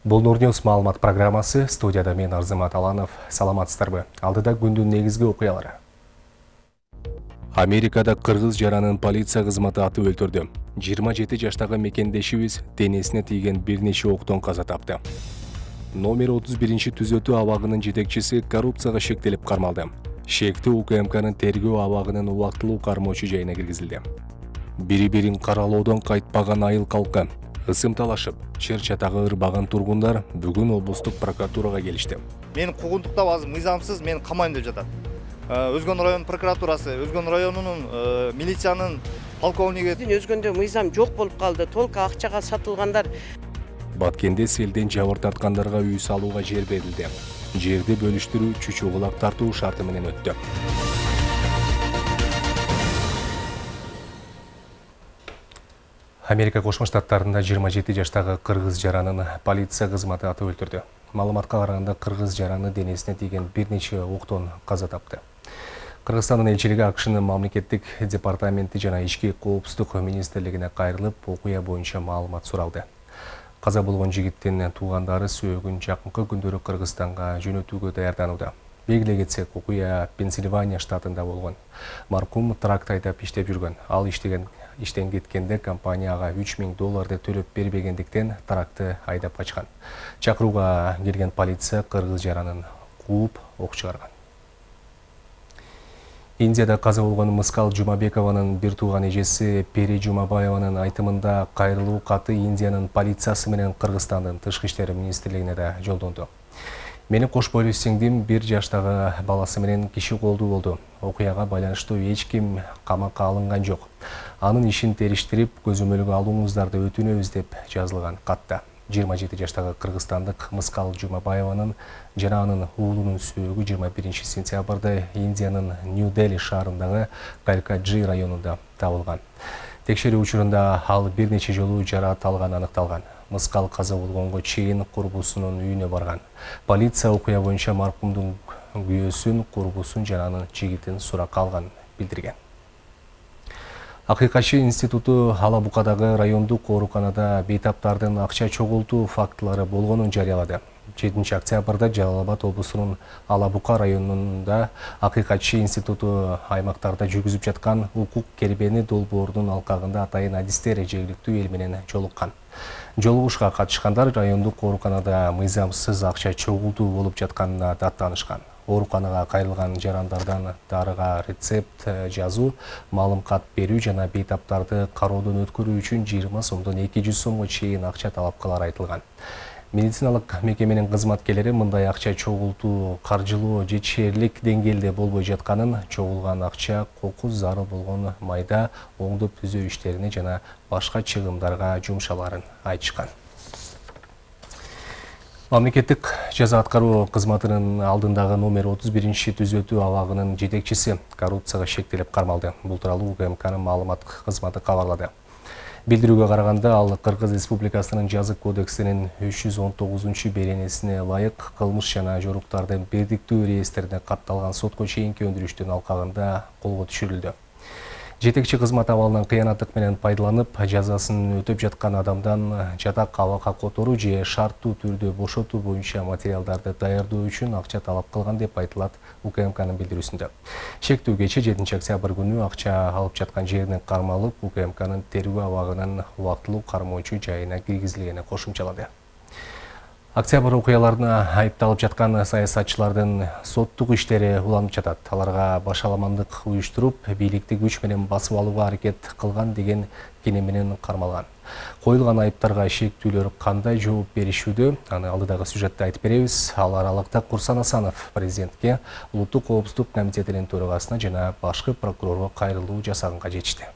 Бұл Нурньюс маалымат программасы, студияда мен Арзымат Аланов. Саламатсыздарбы. Алдыда күндүн негизги окуялары. Америкада кыргыз жаранын полиция кызматы атып өлтүрдү. 27 жаштагы мекендешибиз денесине тийген бир нече октон каза тапты. Номер 31 түзөтүү абагынын жетекчиси коррупцияга шектелип кармалды. Шектүү УКМКнын тергөө абагынын убактылуу кармоочу жайына киргизилди. Бири-бирин каралоодон кайтпаган айыл калкы ысым талашып, чер чатагы ырбаган тургундар бүгүн облустук прокуратурага келишти. Мен куугунтуктап азыр мыйзамсыз мен камайм деп жатат. Өзгөн район прокуратурасы, Өзгөн районунун милициянын полковниги Өзгөндө мыйзам жок болуп калды. Толка акчага сатылгандар. Баткенде селден жабыр тарткандарга үй салууга жер берилди. Жерди бөлүштүрүү чүчү кулак тартуу шарты менен өттү. Америка Кошмо Штаттарында 27 жаштагы кыргыз жаранын полиция кызматы атып өлтүрдү. Маалыматка караганда кыргыз жараны денесине тийген бир нече октон каза тапты. Кыргызстандын элчилиги АКШнын мамлекеттик департаменти жана ички коопсуздук министрлигине кайрылып, окуя боюнча маалымат суралды. Каза болгон жигиттин туугандары сөөгүн жакынкы күндөрү Кыргызстанга жөнөтүүгө даярданууда. Белгилей кетсек, окуя Пенсильвания штатында болгон. Маркум тракт айдап иштеп жүргөн. Ал иштен кеткенде компанияга $3000 төлөп бербегендиктен тракты айдап качкан. Чакырууга келген полиция кыргыз жаранын кууп ок чыгарган. Индияда каза болгон Мыскал Жумабекованын бир тууган эжеси Пери Жумабаеванын айтымында кайрылуу каты Индиянын полициясы менен Кыргызстандын тышкы иштер министрлигине да жолдонду. Менин кош бойлуу сиңдим 1 жаштагы баласы менен киши колдуу болду. Окуяга байланыштуу эч ким камакка алынган жок. Анын ишин териштирип, көзөмөлгө алууңуздарды өтүнөбүз деп жазылган катта. 27 жаштагы кыргызстандык Мыскал Жумабаеванын жана анын уулунун сөөгү 21 сентябрда Индиянын Нью-Дели шаарындагы Калькаджи районунда табылган. Текшерүү учурунда ал бир нече жолу жараат алганы аныкталган. Мыскал каза болгонго чейин курбусунун үйүнө барган. Полиция окуя боюнча маркумдун күйөөсүн, курбусун жана анын жигитин суракка алган билдирген. Акыйкатчы институту Алабукадагы райондук ооруканада бейтаптардын акча чогултуу фактылары болгонун жарыялады. 7 октябрда Жалал-Абад облусунун Алабука районунда Акыйкатчы институту аймактарда жүргүзүп жаткан укук кербени долбоорунун алкагында атайын адистер жергиликтүү эл менен жолуккан. Жолугушка катышкандар райондук ооруканада мыйзамсыз акча чогултуу болуп жатканына даттанышкан. Ооруканага кайрылган жарандардан дарыга рецепт жазуу, маалымкат берүү жана бейтаптарды кароодон өткөрүү үчүн 20 сомдон 200 сомго чейин акча талапкалар айтылган. Медициналык мекеменин кызматкерлери мындай акча чогултуу каржылоо жетишерлик деңгээлде болбой жатканын, чогулган акча кокус зарыл болгон майда оңдоп түзөө иштерине жана башка чыгымдарга жумшаларын айтышкан. Мамлекеттик жаза аткаруу кызматынын алдындагы номер 31 түзөтүү абагынын жетекчиси коррупцияга шектелип кармалды. Бул тууралуу УКМКнын маалымат кызматы кабарлады. Билдирүүгө караганда, ал Кыргыз Республикасынын жазык кодексинин 319 беренесине ылайык кылмыш жана жоруктардын бирдиктүү реестрине катталган сотко чейинки өндүрүштүн алкагында колго түшүрүлдү. Жетекчи кызмат абалынан кыянаттык менен пайдаланып, жазасын өтөп жаткан адамдан жатак абакка которуу же шарттуу түрдө бошотуу боюнча материалдарды даярдоо үчүн акча талап кылган деп айтылат УКМКнын билдирүүсүндө. Шектүү кече 7 октябрь күнү акча алып жаткан жеринен кармалып, УКМКнын тергөө абагынын убактылуу кармоочу жайына киргизилгени кошумчалады. Октябрь окуяларына айыпталып жаткан саясатчылардын соттук иштери уланып жатат. Аларга башаламандык уюштуруп, бийликти күч менен басып алууга аракет кылган деген кине менен кармалган. Коюлган айыптарга шектүүлөр кандай жооп беришүүдө, аны алдыдагы сюжетте айтып беребиз. Ал аралыкта Курсан Асанов президентке, Улуттук коопсуздук комитетинин төрагасына жана башкы прокурорго кайрылуу жасаганга жетишти.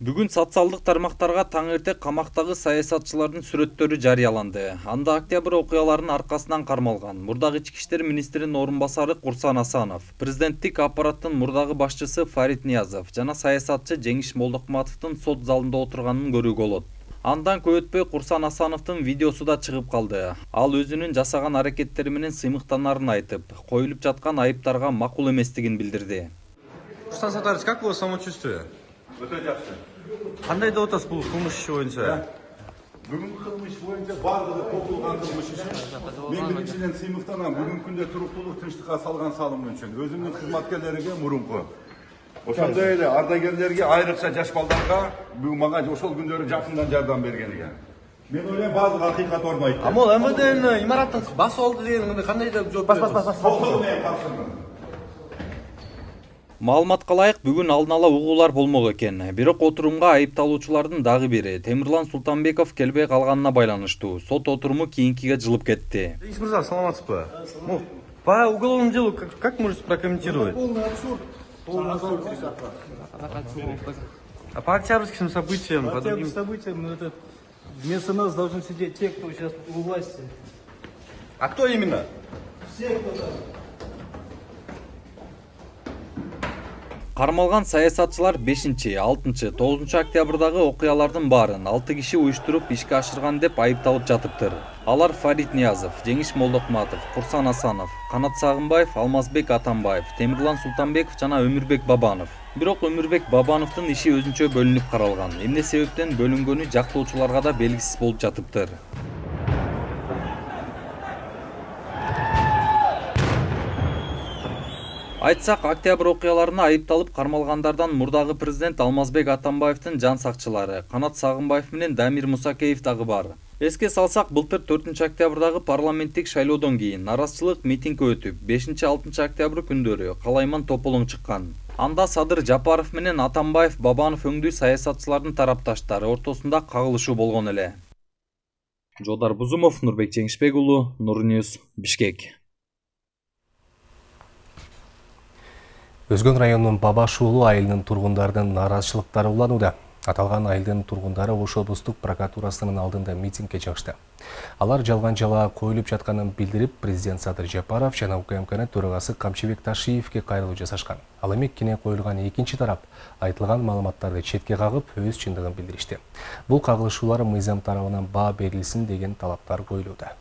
Бүгүн социалдык тармактарга таң эрте камактагы саясатчылардын сүрөттөрү жарыяланды. Анда октябрь окуяларынын аркасынан кармалган мурдагы ички иштер министринин орун басары Курсан Асанов, президенттик аппараттын мурдагы башчысы Фарид Ниязов жана саясатчы Жеңиш Молдокматовдун сот залында отурганын көрүүгө болот. Андан көп өтпөй Курсан Асановдун видеосу да чыгып калды. Ал өзүнүн жасаган аракеттери менен сыймыктанарын айтып, коюлуп жаткан айыптарга макул эместигин билдирди. Курсан Сатарович, как у вас самочувствие? Өтө жакшы. Кандай деп атасыз бул кылмыш иши боюнча? Бүгінгі қылмыш бойынша барлығы топталған қылмыш үшін мен біріншіден сыймықтанам бүгінгі күнде тұрақтылық тыныштыққа салған салым үшін өзімнің қызметкерлерге мұрынқы ошондой эле ардагерлерге айрыкча жаш балдарга бүгүн мага ошол күндөрү жакындан жардам бергениге мен ойлойм баардык акыйкат орнойт. Амол МВДнын имаратын басып алды деген кандай жооп бересиз? Маалыматка ылайык бүгүн алдын ала угуулар болмок экен. Бирок отурумга айыпталуучулардын дагы бири Темирлан Султанбеков келбей калганына байланыштуу сот отуруму кийинкиге жылып кетти. Денис Мырза, саламатсызбы? По уголовному делу как можете прокомментировать? Полный абсурд. А по октябрьским событиям? По октябрьским событиям, это вместо нас должны сидеть те, кто сейчас у власти. А кто именно? Все, кто там. Кармалган саясатчылар 5-6-9 октябрдагы окуялардын баарын 6 киши уюштуруп ишке ашырган деп айыпталып жатыптыр. Алар Фарид Ниязов, Жеңиш Молдокматов, Курсан Асанов, Канат Сагынбаев, Алмазбек Атамбаев, Темирлан Султанбеков жана Өмүрбек Бабанов. Бирок Өмүрбек Бабановдун иши өзүнчө бөлүнүп каралган. Эмне себептен бөлүнгөнү жактоочуларга да белгисиз болуп жатыптыр. Айтсак, октябрь окуяларына айыпталып кармалгандардан мурдагы президент Алмазбек Атамбаевдин жан сакчылары Канат Сагынбаев менен Дамир Мусакеев дагы бар. Эске салсак, былтыр 4 октябрдагы парламенттик шайлоодон кийин наразычылык митинг өтүп, 5-6 октябрь күндөрү калайман тополоң чыккан. Анда Садыр Жапаров менен Атамбаев, Бабанов өңдүү саясатчылардын тарапташтары ортосунда кагылышуу болгон эле. Жодар Бузумов, Нурбек Жеңишбек уулу, Нурньюз, Бишкек. Өзгөн районунун Бабаш уулу айылынын тургундардын наразычылыктары уланууда. Аталган айылдын тургундары Ош облустук прокуратурасынын алдында митингге чыгышты. Алар жалган жалаа коюлуп жатканын билдирип, президент Садыр Жапаров жана УКМКнын төрагасы Камчыбек Ташиевке кайрылуу жасашкан. Ал эми кене коюлган экинчи тарап айтылган маалыматтарды четке кагып, өз чындыгын билдиришти. Бул кагылышуулар мыйзам тарабынан баа берилсин деген талаптар коюлууда.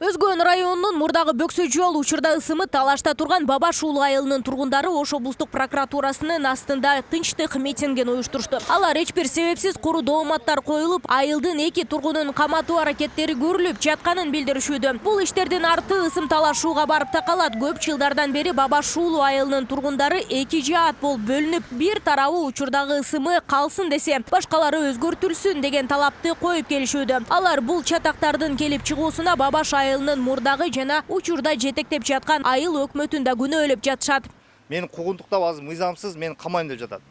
Өзгөн районунун мурдагы Бөксө жол учурда ысымы талашта турган Бабаш уулу айылынын тургундары Ош облустук прокуратурасынын астында тынчтык митингин уюштурушту. Алар эч бир себепсиз куру дооматтар коюлуп, айылдын 2 тургунун каматуу аракеттери көрүлүп жатканын билдиришүүдө. Бул иштердин арты ысым талашууга барып такалат. Көп жылдардан бери Бабаш уулу айылынын тургундары 2 жаат болуп бөлүнүп, бир тарабы учурдагы ысымы калсын десе, башкалары өзгөртүлсүн деген талапты коюп келишүүдө. Алар бул чатактардын келип чыгуусуна Бабаш айылынын мурдагы жана учурда жетектеп жаткан айыл өкмөтүн да күнөөлөп жатышат. Мени куугунтуктап азыр мыйзамсыз мени камайм деп жатат.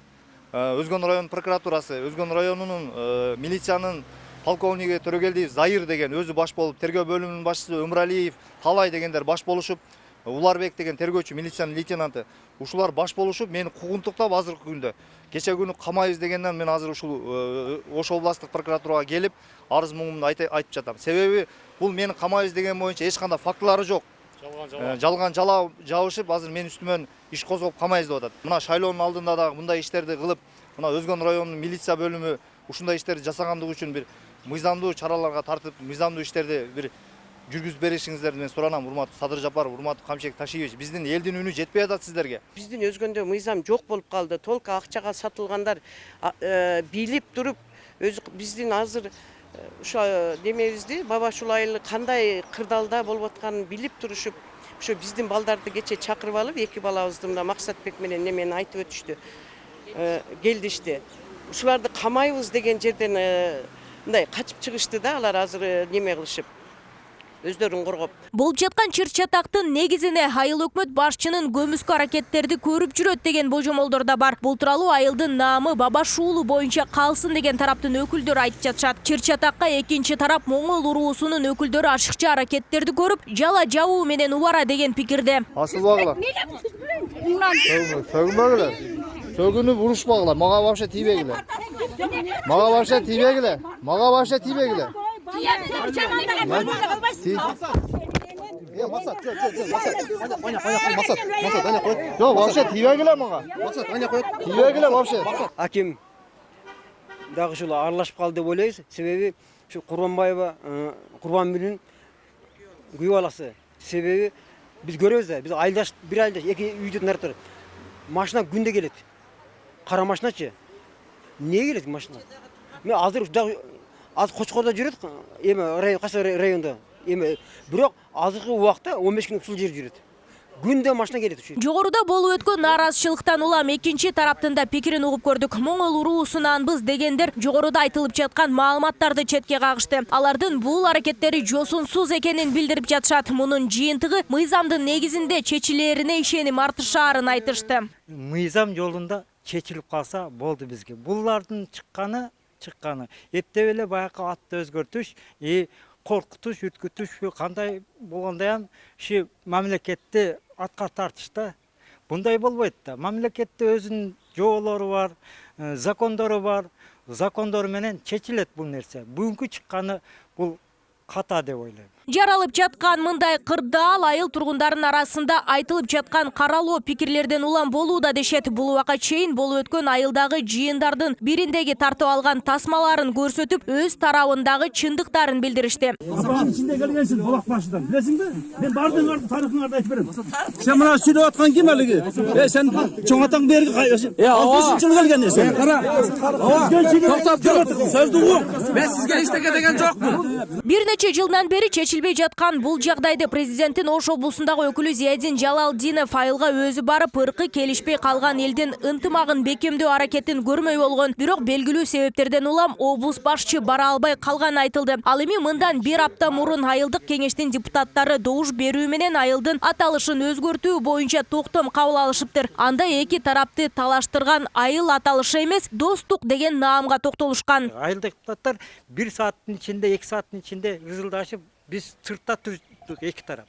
Өзгөн район прокуратурасы, Өзгөн районунун милициянын полковниги Төрөгелдиев Заир деген өзү баш болуп, тергөө бөлүмүнүн башчысы Өмүралиев, Талай дегендер баш болушуп, Уларбек деген тергөөчү милициянын лейтенанты, ушулар баш болушуп, мени куугунтуктап азыркы күндө кече күнү камайбыз дегенден мен азыр ушул Ош областык прокуратурага келип, арыз муңумду айтып жатам. Себеби бул мени камайбыз деген боюнча эч кандай фактылары жок. Жалган жалаа жабышып, азыр мен үстүмөн иш козгоп камайбыз деп атат. Мына шайлоонун алдында дагы мындай иштерди кылып, мына Өзгөн районунун милиция бөлүмү ушундай иштерди жасагандыгы үчүн бир мыйзамдуу чараларга тартып, мыйзамдуу иштерди бир жүргүзүп беришиңиздерди мен суранам. Урматтуу Садыр Жапаров, урматтуу Камчыбек Ташиевич, биздин элдин үнү жетпей атат сиздерге. Биздин Өзгөндө мыйзам жок болуп калды. Толка акчага сатылгандар билип туруп, биздин азыр ошо демебизди, Бабаш уулу айылы кандай кырдаалда болуп атканын билип турушуп, ошо биздин балдарды кече чакырып алып, 2 балабызды мына Максатбек менен немени айтып өтүштү. Келдишти. Ушуларды камайбыз деген жерден мындай качып чыгышты да, алар азыр неме кылышып өздөрүн коргоп. Болуп жаткан чыр-чатактын негизине айыл өкмөт башчынын көмүскө аракеттерди көрүп жүрөт деген божомолдор да бар. Бул тууралуу айылдын наамы Бабаш уулу боюнча калсын деген тараптын өкүлдөрү айтып жатышат. Чыр-чатакка экинчи тарап Моңгол уруусунун өкүлдөрү ашыкча аракеттерди көрүп, жала жабуу менен убара деген пикирде. Асылбагыла. Сөгүнбөгүлөр. Сөгүнүп урушпагыла, мага вообще тийбегиле. Мага вообще тийбегиле. Мага вообще тийбегиле. Аким дагы ушул аралашып калды деп ойлойбуз. Себеби ушу Курбанбаева Курбанбүлүн күйөө баласы. Себеби биз көрөбүз да, биз айылдаш, бир айылдаш, 2 үйдүн нары турат. Машина күндө келет. Кара машиначы. Эмне келет машина? Мен азыр азыр Кочкордо жүрөт, эми кайсы райондо. Эми бирок азыркы убакта 15 күн ушул жер жүрөт. Күндө машина келет ушул. Жогоруда болуп өткөн нааразычылыктан улам экинчи тараптын да пикирин угуп көрдүк. Моңол уруусунанбыз дегендер жогоруда айтылып жаткан маалыматтарды четке кагышты. Алардын бул аракеттери жосунсуз экенин билдирип жатышат. Мунун жыйынтыгы мыйзамдын негизинде чечилерине ишеним артышаарын айтышты. Мыйзам жолунда чечилип калса болду бизге. Булардын чыкканы эптеп эле баягы атты өзгөртүш, коркутуш, үткүтүш кандай болгондой ам мамлекетти атка тартышта мындай болбойт да. Мамлекетте өзүнүн жоболору бар, закондору бар. Закондор менен чечилет бул нерсе. Бүгүнкү чыкканы бул ката деп ойлойм. Жаралып жаткан мындай кырдаал айыл тургундарын арасында айтылып жаткан каралоо пикирлерден улам болууда дешет. Бул убакка чейин болуп өткөн айылдагы жыйындардын бириндеги тартып алган тасмаларын көрсөтүп, өз тарабындагы чындыктарын билдиришти. Сапанын ичинде келгенсиз Булак башыдан. Билесиңби? Мен бардыгыңарды тарыхыңарды айтып берем. Сен мына сүйлөп аткан ким алыгы? Сен чоң атаң берги кайсы? 60-жылы келген сен. Токтоп тур. Сөздү угуң. Мен сизге эчтеке деген жокмун. Бир нече жылдан бери чечилбей жаткан бул жагдайды президенттин Ош облусундагы өкүлү Зиядин Жалалдинов айылга өзү барып, ыркы келишпей калган элдин ынтымагын бекемдөө аракетин көрмөй болгон. Бирок белгилүү себептерден улам облус башчы бара албай калганы айтылды. Ал эми мындан бир апта мурун айылдык кеңештин депутаттары добуш берүү менен айылдын аталышын өзгөртүү боюнча токтом кабыл алышыптыр. Анда эки тарапты талаштырган айыл аталышы эмес, достук деген наамга токтолушкан. Айылдык депутаттар 1 сааттын ичинде, 2 сааттын ичинде ырылдашып, биз сыртта турдук, эки тарап.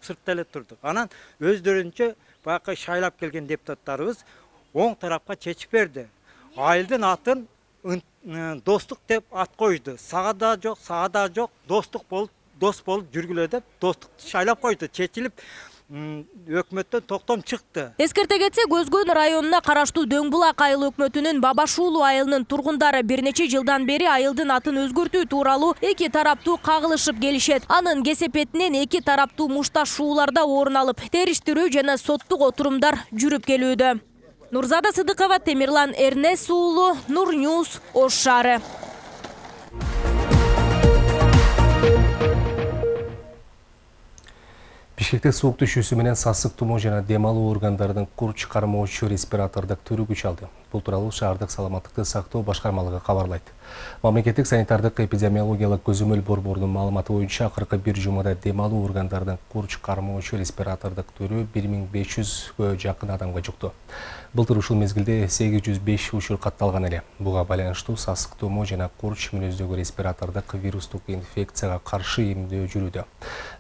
Сыртта эле турдук. Анан өздөрүнчө баягы шайлап келген депутаттарыбыз оң тарапка чечип берди. Айылдын атын достук деп ат койду. Сага да жок, достук болуп, дос болуп жүргүлө деп достукту шайлап койду. Чечилип өкмөттөн токтом чыкты. Эскерте кетсек, Өзгөн районуна караштуу Дөңбулак айыл өкмөтүнүн Бабашуулу айылынын тургундары бир нече жылдан бери айылдын атын өзгөртүү тууралуу эки тараптуу кагылышып келишет. Анын кесепетинен эки тараптуу мушташууларда орун алып, териштирүү жана соттук отурумдар жүрүп келүүдө. Нурзада Сыдыкова, Темирлан Эрнес уулу, Нур Ньюс, Ош шаары. Бишкекте суук түшүүсү менен сасык тумоо жана дем алуу органдарынын кур чыгармоочу респиратордук түрү күч алды. Бул тууралуу шаардык саламаттыкты сактоо башкармалыгы кабарлайт. Мамлекеттик санитардык эпидемиологиялык көзөмөл борборунун маалыматы боюнча акыркы бир жумада дем алуу органдарынын кур чыгармоочу респиратордук түрү 1500гө жакын адамга жукту. Былтыр ушул мезгилде 805 учур катталган эле. Буга байланыштуу сасык тумоо жана курч мүнөздөгү респиратордук вирустук инфекцияга каршы эмдөө жүрүүдө.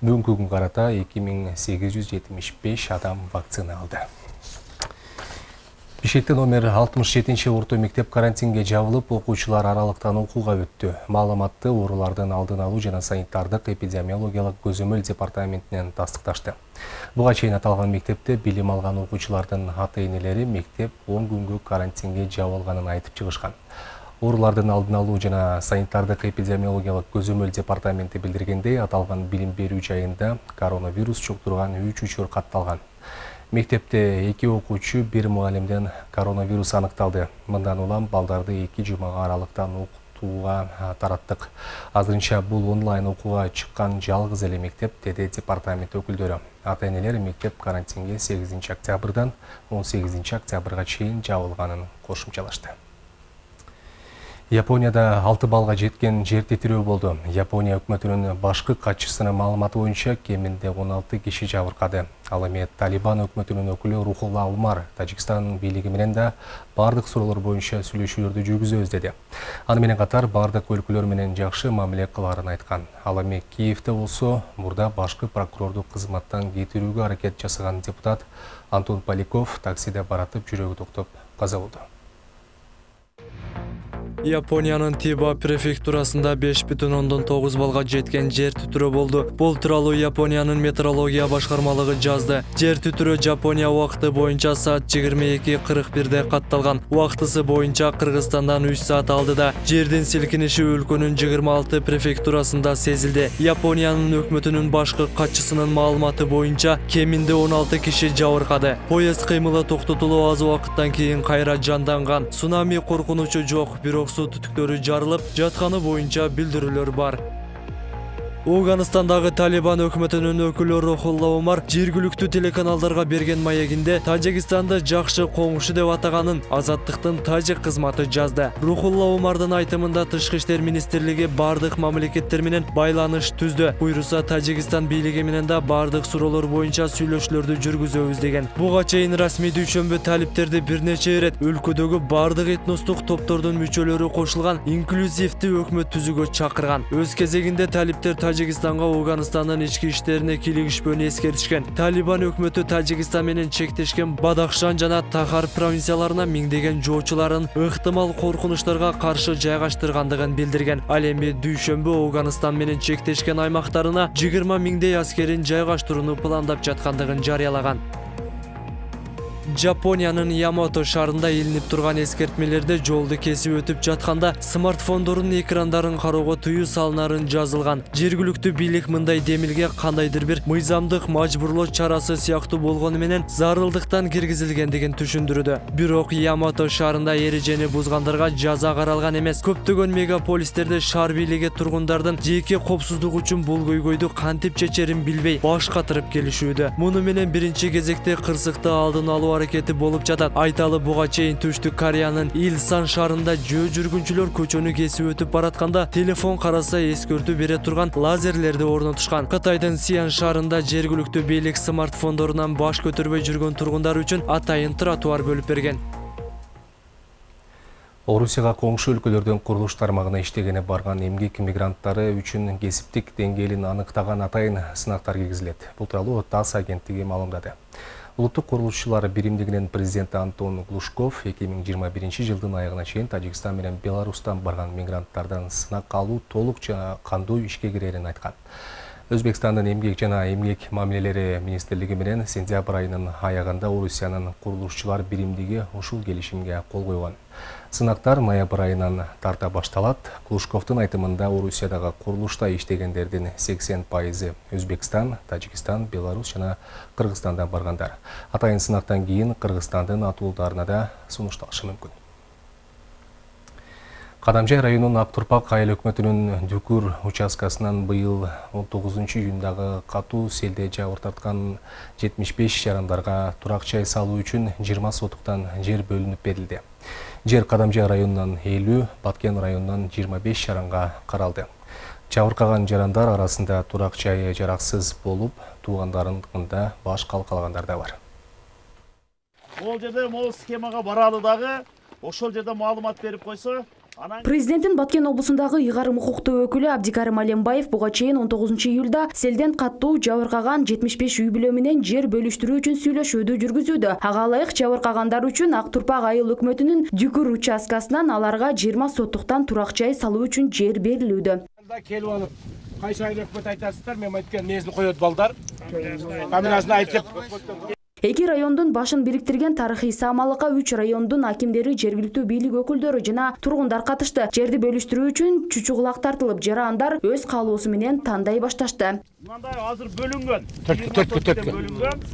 Бүгүнкү күнгө карата 2875 адам вакцина алды. Бишкекте номер 67-орто мектеп карантинге жабылып, окуучулар аралыктан окууга өттү. Маалыматты оорулардын алдын алуу жана санитардык эпидемиологиялык көзөмөл департаментинен тастыкташты. Буга чейин аталган мектепте билим алган окуучулардын ата-энелери мектеп 10 күнгө карантинге жабылганын айтып чыгышкан. Оорулардын алдын алуу жана санитардык эпидемиологиялык көзөмөл департаменти билдиргендей, аталган билим берүү жайында коронавирус жуктурган 3 учур катталган. Мектепте 2 окуучу, 1 мугалимден коронавирус аныкталды. Мындан улам балдарды 2 жумага аралыктан окутууга тараттык. Азырынча бул онлайн окууга чыккан жалгыз эле мектеп, деди департамент өкүлдөрү. Ата-энелер мектеп карантинге 8 октябрдан 18 октябрга чейин жабылганын кошумчалашты. Японияда 6 балга жеткен жер титирөө болду. Япония өкмөтүнүн башкы катчысынын маалыматы боюнча кеминде 16 киши жабыркады. Ал эми Талибан өкмөтүнүн өкүлү Рухулла Умар Тажикстандын бийлиги менен да бардык суроолор боюнча сүйлөшүүлөрдү жүргүзөбүз деди. Аны менен катар бардык өлкөлөр менен жакшы мамиле кыларын айткан. Ал эми Киевде болсо мурда башкы прокурорду кызматтан кетирүүгө аракет жасаган депутат Антон Поляков таксиде баратып жүрөгү токтоп каза болду. Япониянын Тиба префектурасында 5,9 балга жеткен жер титирөө болду. Бул тууралуу Япониянын метеорология башкармалыгы жазды. Жер титирөө Жапония убакыты боюнча саат 22:41 катталган. Убактысы боюнча Кыргызстандан 3 саат алдыда. Жердин силкиниши өлкөнүн 26 префектурасында сезилди. Япониянын өкмөтүнүн башкы катчысынын маалыматы боюнча кеминде 16 киши жабыркады. Поезд кыймылы токтотулуп аз убакыттан кийин кайра жанданган. Цунами коркунучу жок, бирок суу түтүктөрү жарылып жатканы боюнча билдирүүлөр бар. Ауганстандагы Талибан өкмөтүнүн өкүлү Рухулла Умар жергиликтүү телеканалдарга берген маегинде Тажикстанды жакшы коңшу деп атаганын Азаттыктын тажик кызматы жазды. Рухулла Умардын айтымында Тышкы иштер министрлиги бардык мамлекеттер менен байланыш түздү. Буйруса Тажикстан бийлиги менен да бардык суроолор боюнча сүйлөшүүлөрдү жүргүзөбүз деген. Буга чейин расмий дүйшөмбү талиптерди бир нече ирет өлкөдөгү бардык этностук топтордун мүчөлөрү кошулган инклюзивдүү өкмөт түзүүгө чакырган. Өз кезегинде талиптер Тажикстанга Ауганстандын ички иштерине кийлигишпөөнү эскертишкен. Талибан өкмөтү Тажикстан менен чектешкен Бадахшан жана Тахар провинцияларына миңдеген жоочуларын ыктымал коркунучтарга каршы жайгаштыргандыгын билдирген. Ал эми дүйшөмбү Ауганстан менен чектешкен аймактарына 20 миңдей аскерин жайгаштырууну пландап жаткандыгын жарыялаган. Жапониянын Ямато шаарында илинип турган эскертмелерде жолду кесип өтүп жатканда смартфондордун экрандарын кароого тыюу салынарын жазылган. Жергиликтүү бийлик мындай демилге кандайдыр бир мыйзамдык мажбурлоо чарасы сыяктуу болгону менен зарылдыктан киргизилгендигин түшүндүрдү. Бирок Ямато шаарында эрежени бузгандарга жаза каралган эмес. Көптөгөн мегаполистерде шаар бийлиги тургундардын жеке коопсуздугу үчүн бул көйгөйдү кантип чечерин билбей баш катырып келишүүдө. Муну менен биринчи кезекте кырсыкты алдын алуу аракети болуп жатат. Айталы буга чейин Түштүк Кореянын Илсан шаарында жөө жүргүнчүлөр көчөнү кесип өтүп баратканда телефон караса эскертүү бере турган лазерлерди орнотушкан. Кытайдын Сиан шаарында жергиликтүү бийлик смартфондорунан баш көтөрбөй жүргөн тургундар үчүн атайын тротуар бөлүп берген. Орусияга коңшу өлкөлөрдөн курулуш тармагына иштегени барган эмгек мигранттары үчүн кесиптик деңгээлин аныктаган атайын сынактар киргизилет. Бул тууралуу ТАСС агенттиги маалымдады. Улуттук курулушчулар биримдигинин президенти Антон Глушков 2021 жылдын аягына чейин Тажикстан менен Беларустан барган мигранттардан сынак алуу толук жана кандуу ишке кирерин айткан. Өзбекстандын эмгек жана эмгек мамилелери министрлиги менен сентябрь айынын аягында Орусиянын курулушчулар биримдиги ушул келишимге кол койгон. Сынактар ноябрь айынан тарта башталат. Глушковдун айтымында Орусиядагы курулушта иштегендердин 80% Өзбекстан, Тажикстан, Беларусь жана Кыргызстандан баргандар. Атайын сынактан кийин Кыргызстандын атуулдарына да сунушталышы мүмкүн. Кадамжай районунун Актурпак айыл өкмөтүнүн Дүкүр участкасынан быйыл 19 июндагы катуу селде жабыр тарткан 75 жарандарга турак жай салуу үчүн 20 сотуктан жер бөлүнүп берилди. Жер Кадамжай районунан 50, Баткен районунан 25 жаранга каралды. Жабыркаган жарандар арасында турак жайы жараксыз болуп, туугандарында баш калкалагандар да бар. Ол жерде могу схемага баралы дагы, ошол жерде маалымат берип койсо, Президенттин Баткен облусундагы ыйгарым укуктуу өкүлү Абдикарим Алембаев буга чейин 19 июлда селден каттуу жабыркаган 75 үй бүлө менен жер бөлүштүрүү үчүн сүйлөшүүдү жүргүзүүдө. Ага ылайык жабыркагандар үчүн Актурпак айыл өкмөтүнүн Дүкүр участкасынан аларга 20 соттуктан турак жай салуу үчүн жер берилүүдө. Келип алып, кайсы айыл өкмөт айтасыздар, мен айткан мезгил коет балдар. Каминасын айтып. Эки райондун башын бириктирген тарыхый самалыкка 3 райондун акимдери, жергиликтүү бийлик өкүлдөрү жана тургундар катышты. Жерди бөлүштүрүү үчүн чучугулак тартылып, жарандар өз каалоосу менен тандай башташты. Мындай азыр бөлүнгөн. Төрткө бөлүнгөн.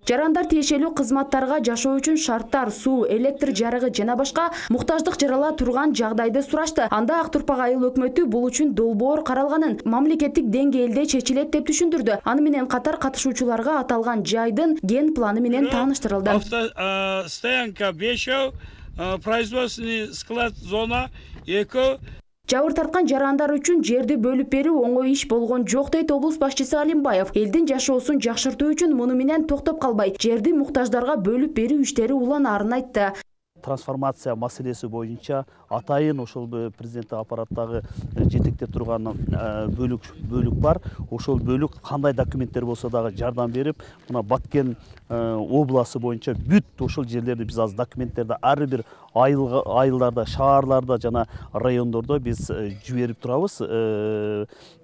Жарандар тиешелүү кызматтарга жашоо үчүн шарттар, суу, электр жарыгы жана башка муктаждык жарала турган жагдайды сурашты. Анда Актурпак айыл өкмөтү бул үчүн долбоор каралганын мамлекеттик деңгээлде чечилет деп түшүндүрдү. Аны менен катар катышуучуларга аталган жайдын ген планы менен тааныштырылды. Стоянка 5, производственный склад зона 2. Жабыр тарткан жарандар үчүн жерди бөлүп берүү оңой иш болгон жок дейт облус башчысы Алимбаев. Элдин жашоосун жакшыртуу үчүн муну менен токтоп калбай, жерди муктаждарга бөлүп берүү иштери уланаарын айтты. Трансформация маселеси боюнча атайын ошол президенттик аппараттагы жетектеп турган бөлүк бар. Ошол бөлүк кандай документтер болсо дагы жардам берип, мына Баткен обласы боюнча бүт ошол жерлерди биз азыр документтерди ар бир айылдарда, шаарларда жана райондордо биз жиберип турабыз.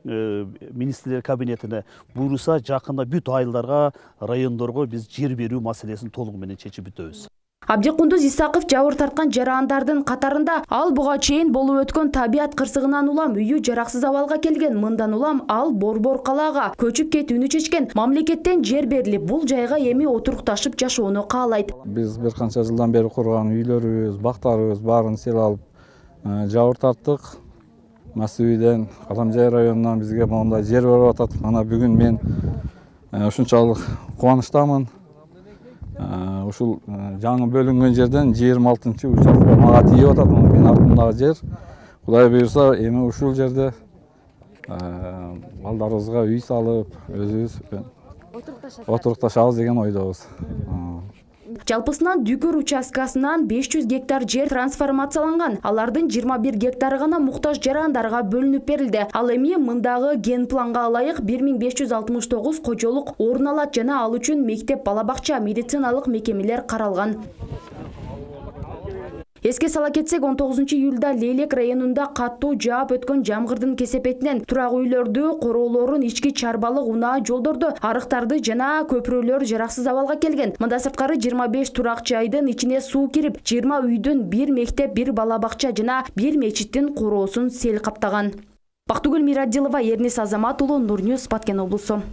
Министрлер кабинетине буйруса жакында бүт айылдарга, райондорго биз жер берүү маселесин толугу менен чечип бүтөбүз. Абдикундуз Исаков жабыр тарткан жарандардын катарында. Ал буга чейин болуп өткөн табият кырсыгынан улам үйү жараксыз абалга келген. Мындан улам ал Борбор калаага көчүп кетүүнү чечкен. Мамлекеттен жер берилип, бул жайга эми отурукташып жашоону каалайт. Биз бир канча жылдан бери курган үйлөрүбүз, бактарыбыз баарын сел алып жабыр тарттык. Масыбийден, Каламжай районунан бизге мондай жер берип атат. Ана бүгүн мен ушунчалык кубанычтамын. Ушул жаңы бөлүнгөн жерден 26-чы участка мага тийип атат. Мен артымдагы жер. Кудай буйрса, эми ушул жерде балдарыбызга үй салып, өзүбүз отурукташабыз деген ойдобуз. Жалпысынан Дүкөр участкасынан 500 гектар жер трансформацияланган. Алардын 21 гектары гана муктаж жарандарга бөлүнүп берилди. Ал эми мындагы ген планга ылайык 1569 кожолук орун алат жана ал үчүн мектеп, балабакча, медициналык мекемелер каралган. Эске сала кетсек, 19-июлда Лейлек районунда каттуу жаап өткөн жамгырдын кесепетинен турак үйлөрдү, короолорун, ички чарбалык унаа жолдорду, арыктарды жана көпүрөлөр жараксыз абалга келген. Мында сырткары 25 турак жайдын ичине суу кирип, 20 үйдүн 1 мектеп, 1 балабакча жана 1 мечиттин короосун сел каптаган. Бактыгүл Мирадилова, Эрнис Азамат уулу, Нурньюз, Баткен облусу.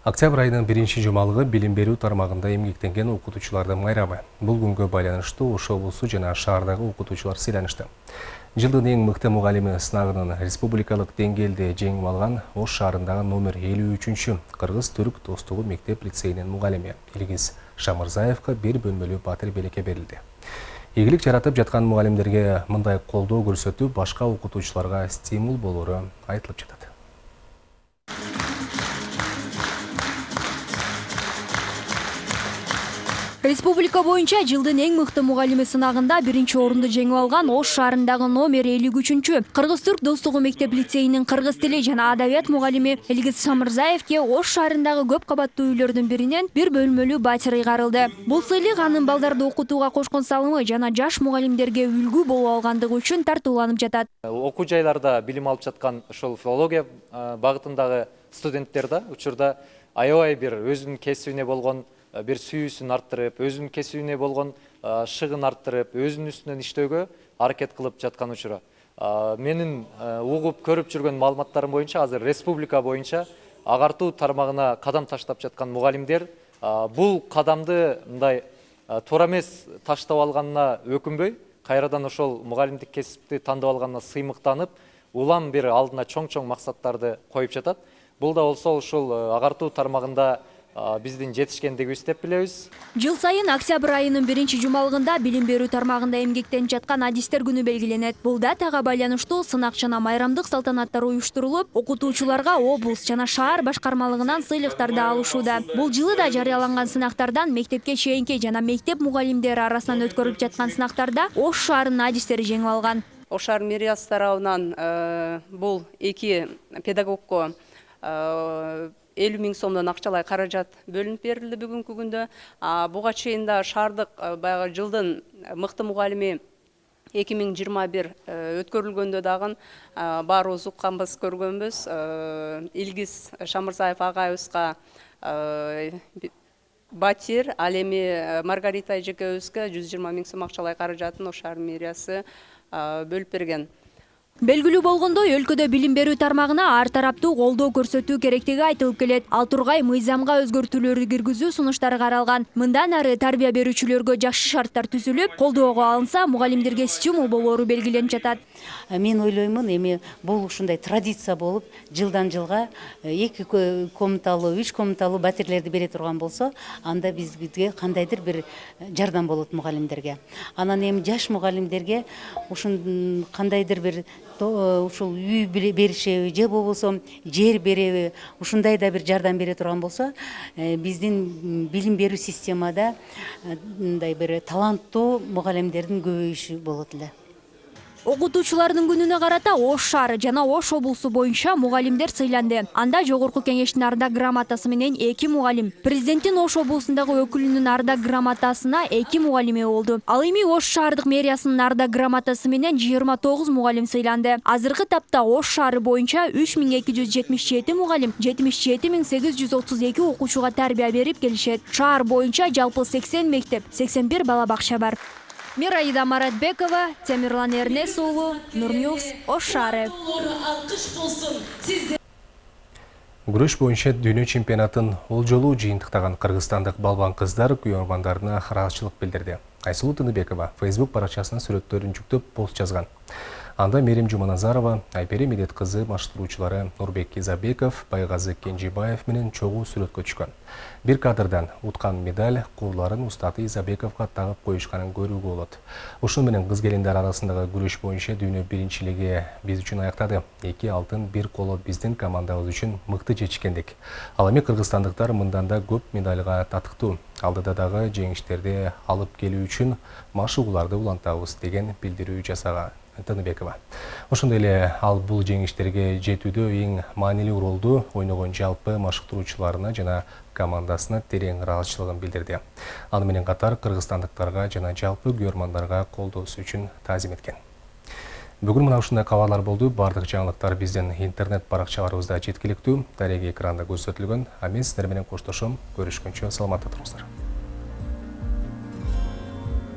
Октябрь айынын 1-ші жумалыгы билим берүү тармагында эмгектенген окутуучулардын майрамы. Бул күнгө байланыштуу Ош облусу жана шаардагы окутуучулар сыйланышты. Жылдын эң мыкты мугалими сынагынын республикалык деңгээлде жеңип алган Ош шаарындагы номер 53-чү Кыргыз-Түрк достугу мектеп-лицейинин мугалими Илгиз Шамырзаевка бир бөлмөлүү батир белекке берилди. Ийгилик жаратып жаткан мугалимдерге мындай колдоо көрсөтүү башка окутуучуларга стимул болору айтылып жатат. Республика боюнча жылдын эң мыкты мугалими сынагында 1-чи орунду жеңип алган Ош шаарындагы номер 53-чү Кыргыз-Түрк достугу мектеп-лицейинин кыргыз тили жана адабият мугалими Илгиз Шамырзаевке Ош шаарындагы көп кабаттуу үйлөрдүн биринен бир бөлмөлүү батир ыйгарылды. Бул сыйлык анын балдарды окутууга кошкон салымы жана жаш мугалимдерге үлгү болуп алгандыгы үчүн тартууланып жатат. Окуу жайларда билим алып жаткан ошол филология багытындагы студенттер да учурда аябай бир өзүнүн кесибине болгон бир сүйүүсүн арттырып, өзүнүн кесибине болгон шыгын арттырып, өзүнүн үстүнөн иштөөгө аракет кылып жаткан учуру. Менин угуп көрүп жүргөн маалыматтарым боюнча азыр республика боюнча агартуу тармагына кадам таштап жаткан мугалимдер бул кадамды мындай туура эмес таштап алганына өкүнбөй, кайрадан ошол мугалимдик кесипти тандап алганына сыймыктанып, улам бир алдына чоң-чоң максаттарды коюп жатат. Бул да болсо ушул агартуу тармагында биздин жетишкендигибиз деп билебиз. Жыл сайын октябрь айынын 1-чи жумалыгында билим берүү тармагында эмгектенип жаткан адистер күнү белгиленет. Бул датага байланыштуу сынак жана майрамдык салтанаттар уюштурулуп, окутуучуларга облус жана шаар башкармалыгынан сыйлыктарды алышууда. Бул жылы да жарыяланган сынактардан мектепке чейинки жана мектеп мугалимдери арасынан өткөрүлүп жаткан сынактарда Ош шаарынын адистери жеңип алган. Ош шаар мэриясы тарабынан бул 2 педагогко 50 000 сомдон акчалай каражат бөлүнүп берилди бүгүнкү күндө. Буга чейин да шаардык баягы жылдын мыкты мугалими 2021 өткөрүлгөндө дагы баарыбыз укканбыз, көргөнбүз. Илгиз Шамырзаев агайыбызга батир, ал эми Маргарита эжекебизге 120 000 сом акчалай каражатын Ош шаар мэриясы бөлүп берген. Белгилүү болгондой, өлкөдө билим берүү тармагына ар тараптуу колдоо көрсөтүү керектиги айтылып келет. Ал тургай мыйзамга өзгөртүүлөрдү киргизүү сунуштары каралган. Мындан ары тарбия берүүчүлөргө жакшы шарттар түзүлүп, колдоого алынса, мугалимдерге стимул болоору белгиленип жатат. Мен ойлоймун, эми бул ушундай традиция болуп, жылдан жылга 2 комнаталуу, 3 комнаталуу батирлерди бере турган болсо, анда бизге кандайдыр бир жардам болот мугалимдерге. Анан эми жаш мугалимдерге ушун кандайдыр бир ушул үй беришеби же болбосо жер береби, ушундай да бир жардам бере турган болсо, биздин билим берүү системада мындай бир таланттуу мугалимдердин көбөйүшү болот эле. Окутуучулардын күнүнө карата Ош шаары жана Ош облусу боюнча мугалимдер сыйланды. Анда жогорку кеңештин ардак грамотасы менен 2 мугалим, президенттин Ош облусундагы өкүлүнүн ардак грамотасына 2 мугалим болду. Ал эми Ош шаардык мэриясынын ардак грамотасы менен 29 мугалим сыйланды. Азыркы тапта Ош шаары боюнча 3277 мугалим, 77832 окуучуга тарбия берип келишет. Шаар боюнча жалпы 80 мектеп, 81 балабакча бар. Мираида Маратбекова, Темирлан Эрнес уулу, Нурньюз, Ош шаары. Күрөш боюнча дүйнө чемпионатын ол жолу жыйынтыктаган кыргызстандык балбан кыздар күйөрмандарына ыраазычылык билдирди. Айсулу Тыныбекова Facebook баракчасына сүрөттөрүн жүктөп пост жазган. Анда Мерим Жуманазарова, Айпери Медет кызы машыктыруучулары Нурбек Изабеков, Байгазы Кенжибаев менен чогуу сүрөткө түшкөн. Бир кадрдан уткан медаль кууларын устаты Изабековго тагып коюшканын көрүүгө болот. Ушун менен кыз келиндер арасындагы күрөш боюнча дүйнө биринчилиги биз үчүн аяктады. 2 алтын, 1 коло биздин командабыз үчүн мыкты жетишкендик. Ал эми кыргызстандыктар мындан да көп медальга татыктуу. Алдыда дагы жеңиштерди алып келүү үчүн машыгууларды улантабыз деген билдирүү жасаган Тыныбекова. Ошондой эле ал бул жеңиштерге жетүүдө эң маанилүү ролду ойногон жалпы машыктыруучуларына жана командасына терең ыраазычылыгын билдирди. Аны менен катар кыргызстандыктарга жана жалпы көрөрмандарга колдоосу үчүн таазим эткен. Бүгүн мына ушундай кабарлар болду. Бардык жаңылыктар биздин интернет баракчаларыбызда жеткиликтүү. Дареги экранда көрсөтүлгөн. А мен сиздер менен коштошом. Көрүшкөнчө саламатта туруңуздар.